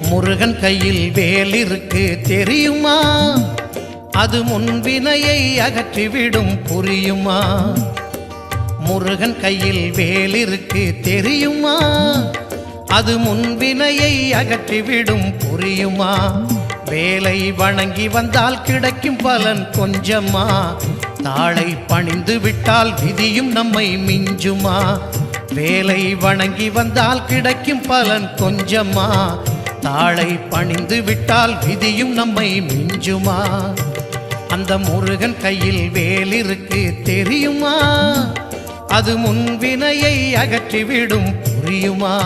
முருகன் கையில் வேல் இருக்கு தெரியுமா? அது முன்வினையை அகற்றிவிடும் புரியுமா? முருகன் கையில் வேல் இருக்கு தெரியுமா? அது முன்வினையை அகற்றிவிடும் புரியுமா? வேலை வணங்கி வந்தால் கிடைக்கும் பலன் கொஞ்சமா? தாளை பணிந்து விட்டால் விதியும் நம்மை மிஞ்சுமா? வேலை வணங்கி வந்தால் கிடைக்கும் பலன் கொஞ்சமா? தாளை பணிந்து விட்டால் விதியும் நம்மை மிஞ்சுமா? அந்த முருகன் கையில் வேல் இருக்கு தெரியுமா? அது முன்வினையை அகற்றிவிடும் புரியுமா?